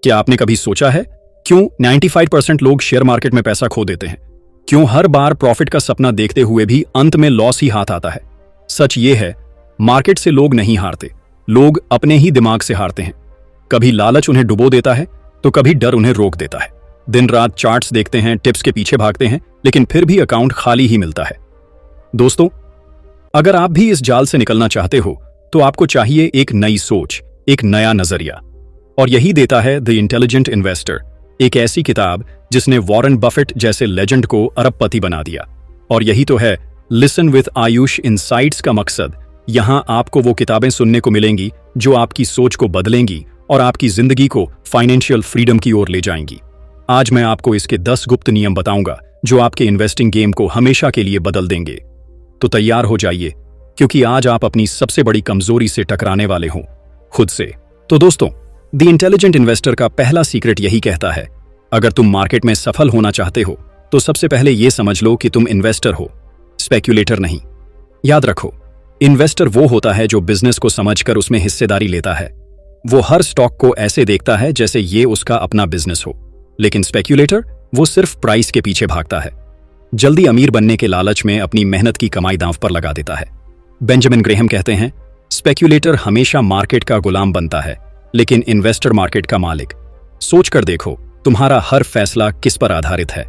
क्या आपने कभी सोचा है क्यों 95% लोग शेयर मार्केट में पैसा खो देते हैं? क्यों हर बार प्रॉफिट का सपना देखते हुए भी अंत में लॉस ही हाथ आता है? सच ये है, मार्केट से लोग नहीं हारते, लोग अपने ही दिमाग से हारते हैं। कभी लालच उन्हें डुबो देता है तो कभी डर उन्हें रोक देता है। दिन रात चार्ट्स देखते हैं, टिप्स के पीछे भागते हैं, लेकिन फिर भी अकाउंट खाली ही मिलता है। दोस्तों, अगर आप भी इस जाल से निकलना चाहते हो तो आपको चाहिए एक नई सोच, एक नया नजरिया। और यही देता है द इंटेलिजेंट इन्वेस्टर, एक ऐसी किताब जिसने वॉरेन बफेट जैसे लेजेंड को अरबपति बना दिया। और यही तो है लिसन विद आयुष इनसाइट्स का मकसद। यहां आपको वो किताबें सुनने को मिलेंगी जो आपकी सोच को बदलेंगी और आपकी जिंदगी को फाइनेंशियल फ्रीडम की ओर ले जाएंगी। आज मैं आपको इसके 10 गुप्त नियम बताऊंगा जो आपके इन्वेस्टिंग गेम को हमेशा के लिए बदल देंगे। तो तैयार हो जाइए, क्योंकि आज आप अपनी सबसे बड़ी कमजोरी से टकराने वाले हो, खुद से। तो दोस्तों, द इंटेलिजेंट इन्वेस्टर का पहला सीक्रेट यही कहता है, अगर तुम मार्केट में सफल होना चाहते हो तो सबसे पहले यह समझ लो कि तुम इन्वेस्टर हो, स्पेक्यूलेटर नहीं। याद रखो, इन्वेस्टर वो होता है जो बिजनेस को समझकर उसमें हिस्सेदारी लेता है। वो हर स्टॉक को ऐसे देखता है जैसे ये उसका अपना बिजनेस हो। लेकिन स्पेक्यूलेटर वो सिर्फ प्राइस के पीछे भागता है, जल्दी अमीर बनने के लालच में अपनी मेहनत की कमाई दांव पर लगा देता है। बेंजामिन ग्रेहम कहते हैं, स्पेक्यूलेटर हमेशा मार्केट का गुलाम बनता है, लेकिन इन्वेस्टर मार्केट का मालिक। सोचकर देखो, तुम्हारा हर फैसला किस पर आधारित है?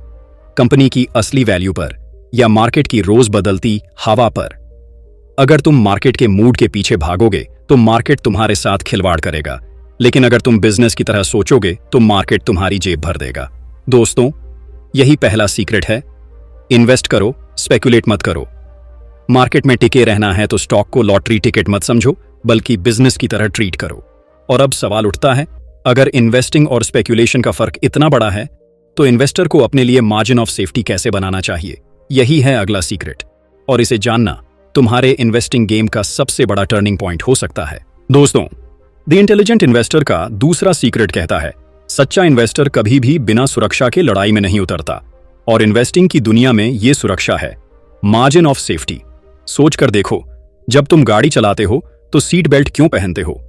कंपनी की असली वैल्यू पर या मार्केट की रोज बदलती हवा पर? अगर तुम मार्केट के मूड के पीछे भागोगे तो मार्केट तुम्हारे साथ खिलवाड़ करेगा, लेकिन अगर तुम बिजनेस की तरह सोचोगे तो मार्केट तुम्हारी जेब भर देगा। दोस्तों, यही पहला सीक्रेट है, इन्वेस्ट करो, स्पेक्यूलेट मत करो। मार्केट में टिके रहना है तो स्टॉक को लॉटरी टिकट मत समझो, बल्कि बिजनेस की तरह ट्रीट करो। और अब सवाल उठता है, अगर इन्वेस्टिंग और स्पेक्यूलेशन का फर्क इतना बड़ा है तो इन्वेस्टर को अपने लिए मार्जिन ऑफ सेफ्टी कैसे बनाना चाहिए? यही है अगला सीक्रेट, और इसे जानना तुम्हारे इन्वेस्टिंग गेम का सबसे बड़ा टर्निंग पॉइंट हो सकता है। दोस्तों, द इंटेलिजेंट इन्वेस्टर का दूसरा सीक्रेट कहता है, सच्चा इन्वेस्टर कभी भी बिना सुरक्षा के लड़ाई में नहीं उतरता। और इन्वेस्टिंग की दुनिया में यह सुरक्षा है मार्जिन ऑफ सेफ्टी। सोचकर देखो, जब तुम गाड़ी चलाते हो तो सीट बेल्ट क्यों पहनते हो?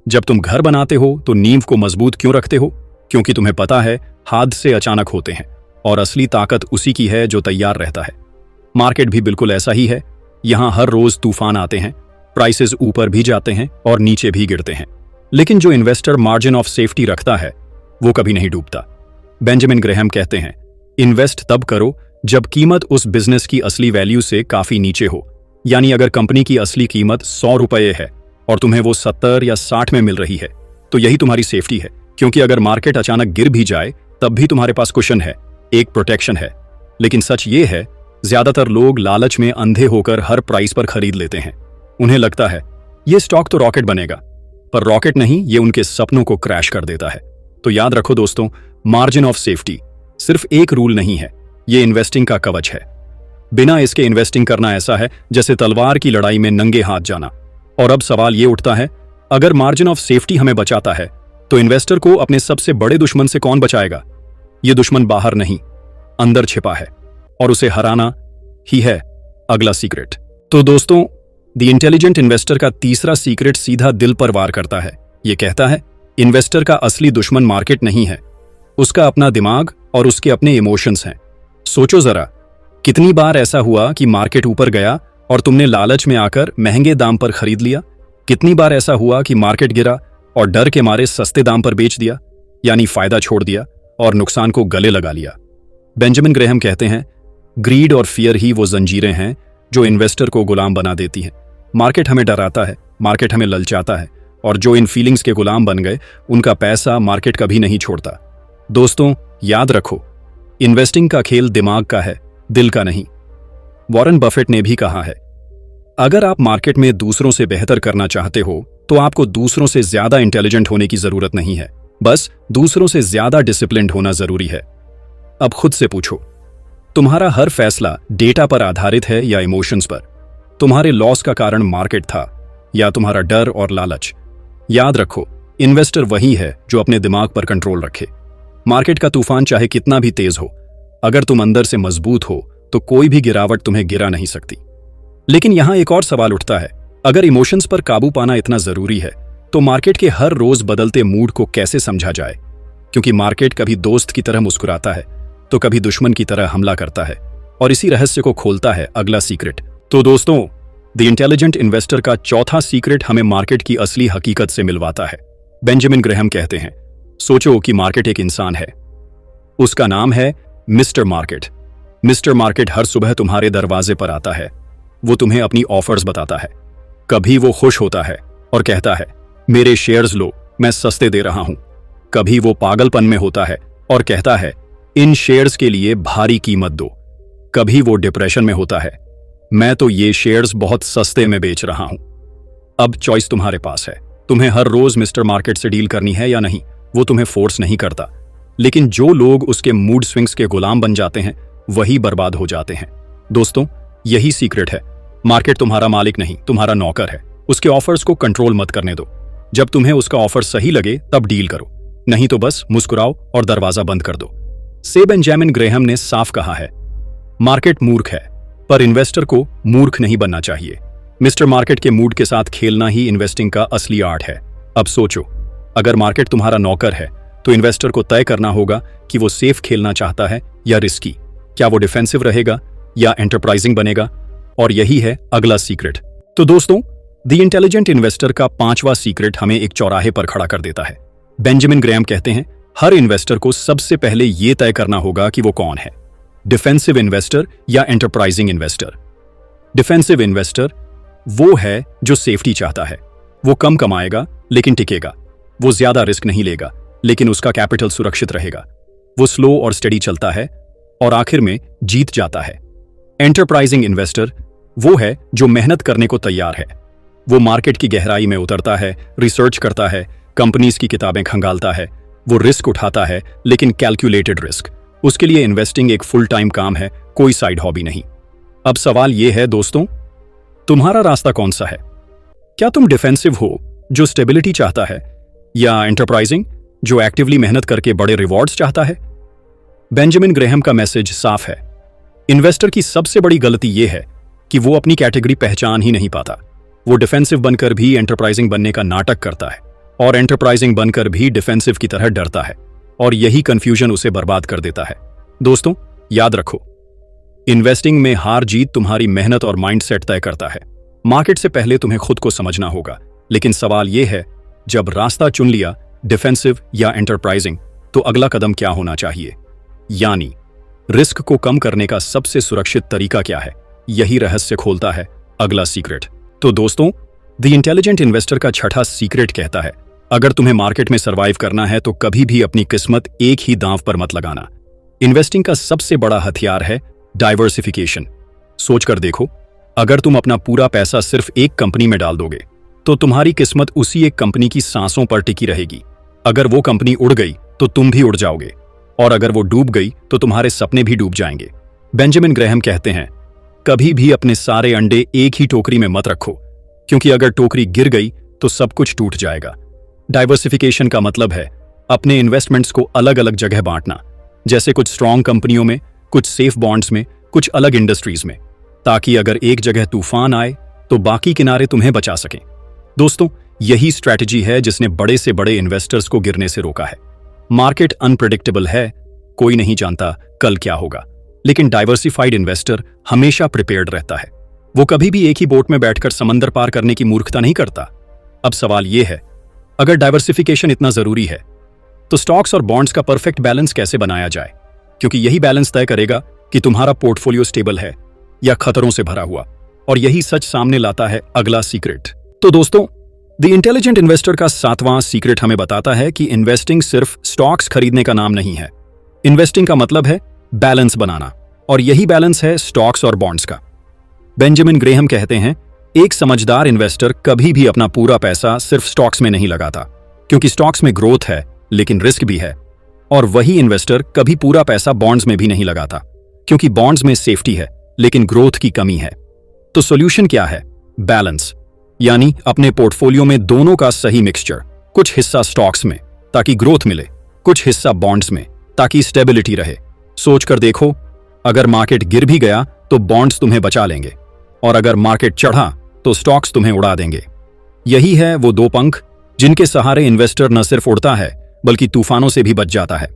जब तुम घर बनाते हो तो नींव को मजबूत क्यों रखते हो? क्योंकि तुम्हें पता है हादसे अचानक होते हैं, और असली ताकत उसी की है जो तैयार रहता है। मार्केट भी बिल्कुल ऐसा ही है। यहां हर रोज तूफान आते हैं, प्राइसेस ऊपर भी जाते हैं और नीचे भी गिरते हैं, लेकिन जो इन्वेस्टर मार्जिन ऑफ सेफ्टी रखता है वो कभी नहीं डूबता। बेंजामिन ग्रेहम कहते हैं, इन्वेस्ट तब करो जब कीमत उस बिजनेस की असली वैल्यू से काफी नीचे हो। यानी अगर कंपनी की असली कीमत 100 रुपये है और तुम्हें वो 70 या 60 में मिल रही है, तो यही तुम्हारी सेफ्टी है। क्योंकि अगर मार्केट अचानक गिर भी जाए तब भी तुम्हारे पास कुशन है, एक प्रोटेक्शन है। लेकिन सच ये है, ज्यादातर लोग लालच में अंधे होकर हर प्राइस पर खरीद लेते हैं। उन्हें लगता है ये स्टॉक तो रॉकेट बनेगा, पर रॉकेट नहीं, ये उनके सपनों को क्रैश कर देता है। तो याद रखो दोस्तों, मार्जिन ऑफ सेफ्टी सिर्फ एक रूल नहीं है, ये इन्वेस्टिंग का कवच है। बिना इसके इन्वेस्टिंग करना ऐसा है जैसे तलवार की लड़ाई में नंगे हाथ जाना। और अब सवाल ये उठता है, अगर मार्जिन ऑफ सेफ्टी हमें बचाता है तो इन्वेस्टर को अपने सबसे बड़े दुश्मन से कौन बचाएगा? ये दुश्मन बाहर नहीं, अंदर छिपा है, और उसे हराना ही है अगला सीक्रेट। तो दोस्तों, द इंटेलिजेंट इन्वेस्टर का तीसरा सीक्रेट सीधा दिल पर वार करता है। ये कहता है, इन्वेस्टर का असली दुश्मन मार्केट नहीं है, उसका अपना दिमाग और उसके अपने इमोशंस हैं। सोचो जरा, कितनी बार ऐसा हुआ कि मार्केट ऊपर गया और तुमने लालच में आकर महंगे दाम पर खरीद लिया? कितनी बार ऐसा हुआ कि मार्केट गिरा और डर के मारे सस्ते दाम पर बेच दिया, यानी फायदा छोड़ दिया और नुकसान को गले लगा लिया? बेंजामिन ग्रेहम कहते हैं, ग्रीड और फियर ही वो जंजीरें हैं जो इन्वेस्टर को गुलाम बना देती हैं। मार्केट हमें डराता है, मार्केट हमें ललचाता है, और जो इन फीलिंग्स के गुलाम बन गए उनका पैसा मार्केट कभी नहीं छोड़ता। दोस्तों, याद रखो, इन्वेस्टिंग का खेल दिमाग का है, दिल का नहीं। वॉरेन बफेट ने भी कहा है, अगर आप मार्केट में दूसरों से बेहतर करना चाहते हो तो आपको दूसरों से ज्यादा इंटेलिजेंट होने की जरूरत नहीं है, बस दूसरों से ज्यादा डिसिप्लिन्ड होना जरूरी है। अब खुद से पूछो, तुम्हारा हर फैसला डेटा पर आधारित है या इमोशंस पर? तुम्हारे लॉस का कारण मार्केट था या तुम्हारा डर और लालच? याद रखो, इन्वेस्टर वही है जो अपने दिमाग पर कंट्रोल रखे। मार्केट का तूफान चाहे कितना भी तेज हो, अगर तुम अंदर से मजबूत हो तो कोई भी गिरावट तुम्हें गिरा नहीं सकती। लेकिन यहां एक और सवाल उठता है, अगर इमोशंस पर काबू पाना इतना जरूरी है तो मार्केट के हर रोज बदलते मूड को कैसे समझा जाए? क्योंकि मार्केट कभी दोस्त की तरह मुस्कुराता है तो कभी दुश्मन की तरह हमला करता है, और इसी रहस्य को खोलता है अगला सीक्रेट। तो दोस्तों, द इंटेलिजेंट इन्वेस्टर का चौथा सीक्रेट हमें मार्केट की असली हकीकत से मिलवाता है। बेंजामिन ग्रेहम कहते हैं, सोचो कि मार्केट एक इंसान है, उसका नाम है मिस्टर मार्केट। मिस्टर मार्केट हर सुबह तुम्हारे दरवाजे पर आता है। वो तुम्हें अपनी ऑफर्स बताता है। कभी वो खुश होता है और कहता है, मेरे शेयर्स लो, मैं सस्ते दे रहा हूं। कभी वो पागलपन में होता है और कहता है, इन शेयर्स के लिए भारी कीमत दो। कभी वो डिप्रेशन में होता है, मैं तो ये शेयर्स बहुत सस्ते में बेच रहा हूं। अब चॉइस तुम्हारे पास है, तुम्हें हर रोज मिस्टर मार्केट से डील करनी है या नहीं। वो तुम्हें फोर्स नहीं करता, लेकिन जो लोग उसके मूड स्विंग्स के गुलाम बन जाते हैं वही बर्बाद हो जाते हैं। दोस्तों, यही सीक्रेट है। मार्केट तुम्हारा मालिक नहीं, तुम्हारा नौकर है। उसके ऑफर्स को कंट्रोल मत करने दो। जब तुम्हें उसका ऑफर सही लगे तब डील करो, नहीं तो बस मुस्कुराओ और दरवाजा बंद कर दो। से बेंजामिन ग्रेहम ने साफ कहा है, मार्केट मूर्ख है, पर इन्वेस्टर को मूर्ख नहीं बनना चाहिए। मिस्टर मार्केट के मूड के साथ खेलना ही इन्वेस्टिंग का असली आर्ट है। अब सोचो, अगर मार्केट तुम्हारा नौकर है तो इन्वेस्टर को तय करना होगा कि वो सेफ खेलना चाहता है या रिस्की। क्या वो डिफेंसिव रहेगा या एंटरप्राइजिंग बनेगा? और यही है अगला सीक्रेट। तो दोस्तों, द इंटेलिजेंट इन्वेस्टर का पांचवा सीक्रेट हमें एक चौराहे पर खड़ा कर देता है। बेंजामिन ग्रेहम कहते हैं, हर इन्वेस्टर को सबसे पहले यह तय करना होगा कि वो कौन है, डिफेंसिव इन्वेस्टर या एंटरप्राइजिंग इन्वेस्टर। डिफेंसिव इन्वेस्टर वो है जो सेफ्टी चाहता है। वो कम कमाएगा लेकिन टिकेगा। वो ज्यादा रिस्क नहीं लेगा लेकिन उसका कैपिटल सुरक्षित रहेगा। वो स्लो और स्टडी चलता है और आखिर में जीत जाता है। एंटरप्राइजिंग इन्वेस्टर वो है जो मेहनत करने को तैयार है। वो मार्केट की गहराई में उतरता है, रिसर्च करता है, कंपनीज की किताबें खंगालता है। वो रिस्क उठाता है, लेकिन कैलकुलेटेड रिस्क। उसके लिए इन्वेस्टिंग एक फुल टाइम काम है, कोई साइड हॉबी नहीं। अब सवाल यह है दोस्तों, तुम्हारा रास्ता कौन सा है? क्या तुम डिफेंसिव हो जो स्टेबिलिटी चाहता है, या एंटरप्राइजिंग जो एक्टिवली मेहनत करके बड़े रिवॉर्ड्स चाहता है? बेंजामिन ग्रेहम का मैसेज साफ है। इन्वेस्टर की सबसे बड़ी गलती यह है कि वो अपनी कैटेगरी पहचान ही नहीं पाता। वो डिफेंसिव बनकर भी एंटरप्राइजिंग बनने का नाटक करता है और एंटरप्राइजिंग बनकर भी डिफेंसिव की तरह डरता है, और यही कंफ्यूजन उसे बर्बाद कर देता है। दोस्तों, याद रखो, इन्वेस्टिंग में हार जीत तुम्हारी मेहनत और माइंडसेट तय करता है। मार्केट से पहले तुम्हें खुद को समझना होगा, लेकिन सवाल यह है, जब रास्ता चुन लिया, डिफेंसिव या एंटरप्राइजिंग, तो अगला कदम क्या होना चाहिए? यानी रिस्क को कम करने का सबसे सुरक्षित तरीका क्या है? यही रहस्य खोलता है अगला सीक्रेट। तो दोस्तों, द इंटेलिजेंट इन्वेस्टर का छठा सीक्रेट कहता है, अगर तुम्हें मार्केट में सर्वाइव करना है तो कभी भी अपनी किस्मत एक ही दांव पर मत लगाना। इन्वेस्टिंग का सबसे बड़ा हथियार है डाइवर्सिफिकेशन। सोचकर देखो, अगर तुम अपना पूरा पैसा सिर्फ एक कंपनी में डाल दोगे तो तुम्हारी किस्मत उसी एक कंपनी की सांसों पर टिकी रहेगी। अगर वो कंपनी उड़ गई तो तुम भी उड़ जाओगे, और अगर वो डूब गई तो तुम्हारे सपने भी डूब जाएंगे। बेंजामिन ग्रेहम कहते हैं, कभी भी अपने सारे अंडे एक ही टोकरी में मत रखो, क्योंकि अगर टोकरी गिर गई तो सब कुछ टूट जाएगा। डाइवर्सिफिकेशन का मतलब है अपने इन्वेस्टमेंट्स को अलग अलग जगह बांटना, जैसे कुछ स्ट्रॉन्ग कंपनियों में, कुछ सेफ बॉन्ड्स में, कुछ अलग इंडस्ट्रीज में, ताकि अगर एक जगह तूफान आए तो बाकी किनारे तुम्हें बचा सकें। दोस्तों, यही स्ट्रैटेजी है जिसने बड़े से बड़े इन्वेस्टर्स को गिरने से रोका है। मार्केट अनप्रेडिक्टेबल है, कोई नहीं जानता कल क्या होगा, लेकिन डाइवर्सिफाइड इन्वेस्टर हमेशा प्रिपेयर्ड रहता है। वो कभी भी एक ही बोट में बैठकर समंदर पार करने की मूर्खता नहीं करता। अब सवाल यह है, अगर डाइवर्सिफिकेशन इतना जरूरी है तो स्टॉक्स और बॉन्ड्स का परफेक्ट बैलेंस कैसे बनाया जाए? क्योंकि यही बैलेंस तय करेगा कि तुम्हारा पोर्टफोलियो स्टेबल है या खतरों से भरा हुआ, और यही सच सामने लाता है अगला सीक्रेट। तो दोस्तों, द इंटेलिजेंट इन्वेस्टर का सातवां सीक्रेट हमें बताता है कि इन्वेस्टिंग सिर्फ स्टॉक्स खरीदने का नाम नहीं है। इन्वेस्टिंग का मतलब है बैलेंस बनाना, और यही बैलेंस है स्टॉक्स और बॉन्ड्स का। बेंजामिन ग्रेहम कहते हैं, एक समझदार इन्वेस्टर कभी भी अपना पूरा पैसा सिर्फ स्टॉक्स में नहीं लगाता, क्योंकि स्टॉक्स में ग्रोथ है लेकिन रिस्क भी है। और वही इन्वेस्टर कभी पूरा पैसा बॉन्ड्स में भी नहीं लगाता, क्योंकि बॉन्ड्स में सेफ्टी है लेकिन ग्रोथ की कमी है। तो सॉल्यूशन क्या है? बैलेंस, यानी अपने पोर्टफोलियो में दोनों का सही मिक्सचर। कुछ हिस्सा स्टॉक्स में ताकि ग्रोथ मिले, कुछ हिस्सा बॉन्ड्स में ताकि स्टेबिलिटी रहे। सोचकर देखो, अगर मार्केट गिर भी गया तो बॉन्ड्स तुम्हें बचा लेंगे, और अगर मार्केट चढ़ा तो स्टॉक्स तुम्हें उड़ा देंगे। यही है वो दो पंख जिनके सहारे इन्वेस्टर न सिर्फ उड़ता है बल्कि तूफानों से भी बच जाता है।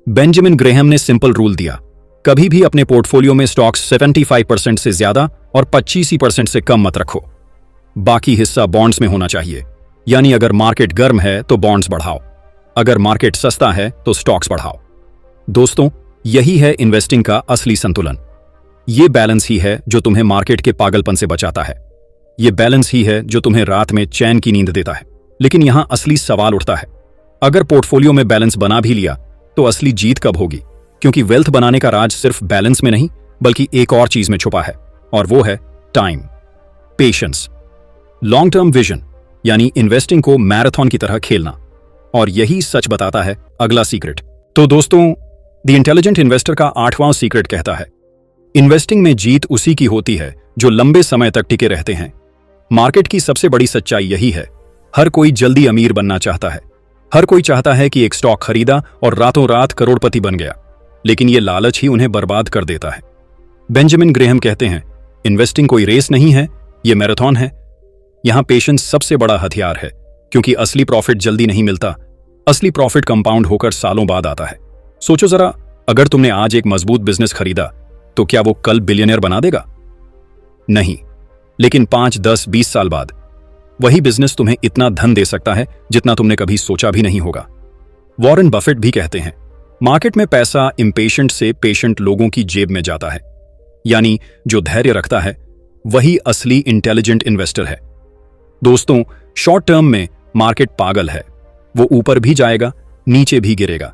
बेंजामिन ग्रेहम ने सिंपल रूल दिया, कभी भी अपने पोर्टफोलियो में स्टॉक्स 75% से ज्यादा और 25% से कम मत रखो। बाकी हिस्सा बॉन्ड्स में होना चाहिए। यानी अगर मार्केट गर्म है तो बॉन्ड्स बढ़ाओ, अगर मार्केट सस्ता है तो स्टॉक्स बढ़ाओ। दोस्तों, यही है इन्वेस्टिंग का असली संतुलन। यह बैलेंस ही है जो तुम्हें मार्केट के पागलपन से बचाता है। यह बैलेंस ही है जो तुम्हें रात में चैन की नींद देता है। लेकिन यहां असली सवाल उठता है, अगर पोर्टफोलियो में बैलेंस बना भी लिया तो असली जीत कब होगी? क्योंकि वेल्थ बनाने का राज सिर्फ बैलेंस में नहीं बल्कि एक और चीज में छुपा है, और वो है time, patience, long term vision, यानी इन्वेस्टिंग को मैराथन की तरह खेलना। और यही सच बताता है अगला सीक्रेट। तो दोस्तों, द इंटेलिजेंट इन्वेस्टर का 8वां सीक्रेट कहता है, इन्वेस्टिंग में जीत उसी की होती है जो लंबे समय तक टिके रहते हैं। मार्केट की सबसे बड़ी सच्चाई यही है, हर कोई जल्दी अमीर बनना चाहता है। हर कोई चाहता है कि एक स्टॉक खरीदा और रातों रात करोड़पति बन गया, लेकिन यह लालच ही उन्हें बर्बाद कर देता है। बेंजामिन ग्रेहम कहते हैं, इन्वेस्टिंग कोई रेस नहीं है, यह मैराथन है। यहां पेशेंस सबसे बड़ा हथियार है, क्योंकि असली प्रॉफिट जल्दी नहीं मिलता। असली प्रॉफिट कंपाउंड होकर सालों बाद आता है। सोचो जरा, अगर तुमने आज एक मजबूत बिजनेस खरीदा तो क्या वो कल बिलियनियर बना देगा? नहीं, लेकिन 5, 10, 20 साल बाद वही बिजनेस तुम्हें इतना धन दे सकता है जितना तुमने कभी सोचा भी नहीं होगा। वॉरेन बफेट भी कहते हैं, मार्केट में पैसा इंपेशेंट से पेशेंट लोगों की जेब में जाता है। यानी जो धैर्य रखता है वही असली इंटेलिजेंट इन्वेस्टर है। दोस्तों, शॉर्ट टर्म में मार्केट पागल है, वो ऊपर भी जाएगा, नीचे भी गिरेगा।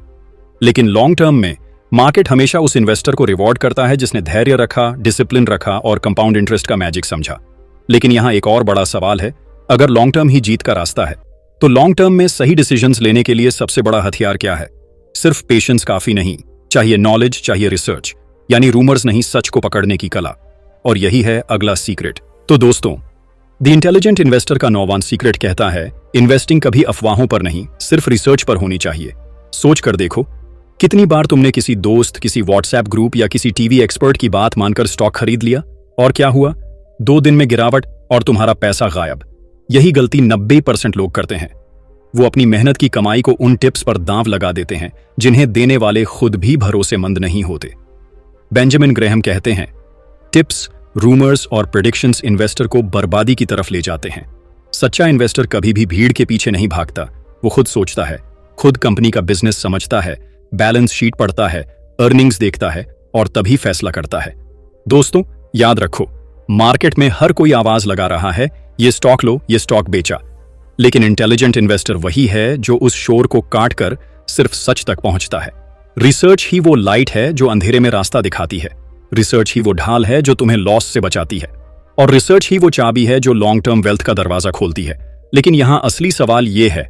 लेकिन लॉन्ग टर्म में मार्केट हमेशा उस इन्वेस्टर को रिवॉर्ड करता है जिसने धैर्य रखा, डिसिप्लिन रखा और कंपाउंड इंटरेस्ट का मैजिक समझा। लेकिन यहां एक और बड़ा सवाल है, अगर लॉन्ग टर्म ही जीत का रास्ता है तो लॉन्ग टर्म में सही डिसीजंस लेने के लिए सबसे बड़ा हथियार क्या है? सिर्फ पेशेंस काफी नहीं, चाहिए नॉलेज, चाहिए रिसर्च, यानी रूमर्स नहीं, सच को पकड़ने की कला। और यही है अगला सीक्रेट। तो दोस्तों, द इंटेलिजेंट इन्वेस्टर का 9वां सीक्रेट कहता है, इन्वेस्टिंग कभी अफवाहों पर नहीं, सिर्फ रिसर्च पर होनी चाहिए। सोच कर देखो, कितनी बार तुमने किसी दोस्त, किसी व्हाट्सएप ग्रुप या किसी टीवी एक्सपर्ट की बात मानकर स्टॉक खरीद लिया, और क्या हुआ? 2 दिन में गिरावट और तुम्हारा पैसा गायब। यही गलती 90% लोग करते हैं। वो अपनी मेहनत की कमाई को उन टिप्स पर दांव लगा देते हैं जिन्हें देने वाले खुद भी भरोसेमंद नहीं होते। बेंजामिन ग्रेहम कहते हैं, टिप्स, रूमर्स और प्रेडिक्शंस इन्वेस्टर को बर्बादी की तरफ ले जाते हैं। सच्चा इन्वेस्टर कभी भी भीड़ के पीछे नहीं भागता। वो खुद सोचता है, खुद कंपनी का बिजनेस समझता है, बैलेंस शीट पढ़ता है, अर्निंग्स देखता है और तभी फैसला करता है। दोस्तों, याद रखो, मार्केट में हर कोई आवाज लगा रहा है, ये स्टॉक लो, ये स्टॉक बेचा। लेकिन इंटेलिजेंट इन्वेस्टर वही है जो उस शोर को काटकर सिर्फ सच तक पहुंचता है। रिसर्च ही वो लाइट है जो अंधेरे में रास्ता दिखाती है। रिसर्च ही वो ढाल है जो तुम्हें लॉस से बचाती है। और रिसर्च ही वो चाबी है जो लॉन्ग टर्म वेल्थ का दरवाजा खोलती है। लेकिन यहां असली सवाल ये है,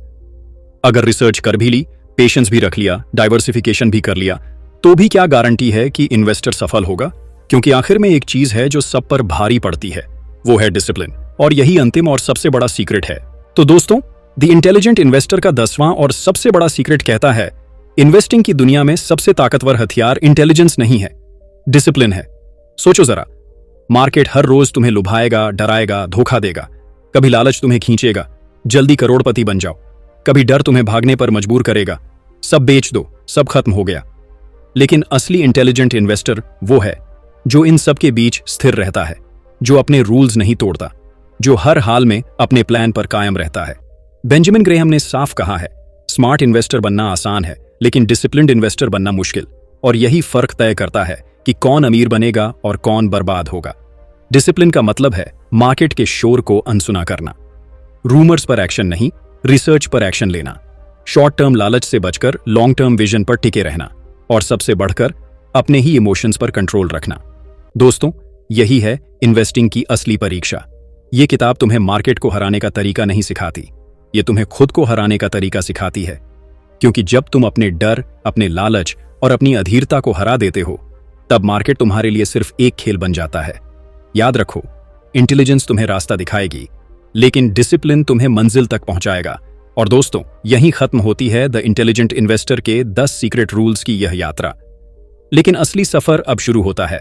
अगर रिसर्च कर भी ली, पेशेंस भी रख लिया, डाइवर्सिफिकेशन भी कर लिया, तो भी क्या गारंटी है कि इन्वेस्टर सफल होगा? क्योंकि आखिर में एक चीज है जो सब पर भारी पड़ती है, वो है डिसिप्लिन। और यही अंतिम और सबसे बड़ा सीक्रेट है। तो दोस्तों, द इंटेलिजेंट इन्वेस्टर का 10वां और सबसे बड़ा सीक्रेट कहता है, इन्वेस्टिंग की दुनिया में सबसे ताकतवर हथियार इंटेलिजेंस नहीं है, डिसिप्लिन है। सोचो जरा, मार्केट हर रोज तुम्हें लुभाएगा, डराएगा, धोखा देगा। कभी लालच तुम्हें खींचेगा, जल्दी करोड़पति बन जाओ। कभी डर तुम्हें भागने पर मजबूर करेगा, सब बेच दो, सब खत्म हो गया। लेकिन असली इंटेलिजेंट इन्वेस्टर वो है जो इन सब के बीच स्थिर रहता है, जो अपने रूल्स नहीं तोड़ता, जो हर हाल में अपने प्लान पर कायम रहता है। बेंजामिन ग्रेहम ने साफ कहा है, स्मार्ट इन्वेस्टर बनना आसान है, लेकिन डिसिप्लिन्ड इन्वेस्टर बनना मुश्किल। और यही फर्क तय करता है कि कौन अमीर बनेगा और कौन बर्बाद होगा। डिसिप्लिन का मतलब है मार्केट के शोर को अनसुना करना, रूमर्स पर एक्शन नहीं, रिसर्च पर एक्शन लेना, शॉर्ट टर्म लालच से बचकर लॉन्ग टर्म विजन पर टिके रहना, और सबसे बढ़कर अपने ही इमोशंस पर कंट्रोल रखना। दोस्तों, यही है इन्वेस्टिंग की असली परीक्षा। ये किताब तुम्हें मार्केट को हराने का तरीका नहीं सिखाती, ये तुम्हें खुद को हराने का तरीका सिखाती है। क्योंकि जब तुम अपने डर, अपने लालच और अपनी अधीरता को हरा देते हो, तब मार्केट तुम्हारे लिए सिर्फ एक खेल बन जाता है। याद रखो, इंटेलिजेंस तुम्हें रास्ता दिखाएगी, लेकिन डिसिप्लिन तुम्हें मंजिल तक पहुंचाएगा। और दोस्तों, यहीं खत्म होती है द इंटेलिजेंट इन्वेस्टर के 10 सीक्रेट रूल्स की यह यात्रा। लेकिन असली सफर अब शुरू होता है,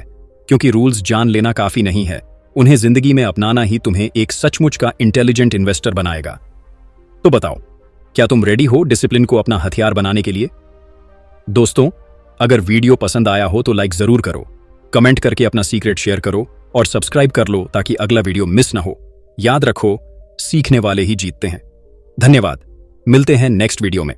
क्योंकि रूल्स जान लेना काफी नहीं है, उन्हें जिंदगी में अपनाना ही तुम्हें एक सचमुच का इंटेलिजेंट इन्वेस्टर बनाएगा। तो बताओ, क्या तुम रेडी हो डिसिप्लिन को अपना हथियार बनाने के लिए? दोस्तों, अगर वीडियो पसंद आया हो तो लाइक जरूर करो, कमेंट करके अपना सीक्रेट शेयर करो और सब्सक्राइब कर लो ताकि अगला वीडियो मिस ना हो। याद रखो, सीखने वाले ही जीतते हैं। धन्यवाद, मिलते हैं नेक्स्ट वीडियो में।